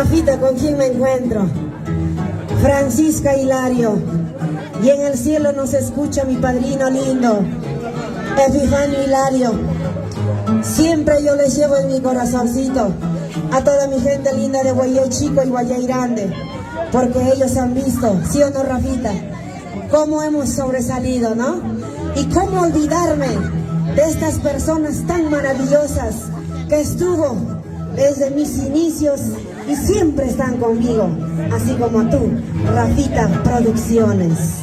Rafita, ¿con quién me encuentro? Francisca Hilario. Y en el cielo nos escucha mi padrino lindo, Epifanio Hilario. Siempre yo les llevo en mi corazoncito a toda mi gente linda de Guayay Chico y Guayay Grande, porque ellos han visto, ¿sí o no, Rafita?, cómo hemos sobresalido, ¿no? Y cómo olvidarme de estas personas tan maravillosas que estuvo desde mis inicios y siempre están conmigo, así como tú, Rafita Producciones.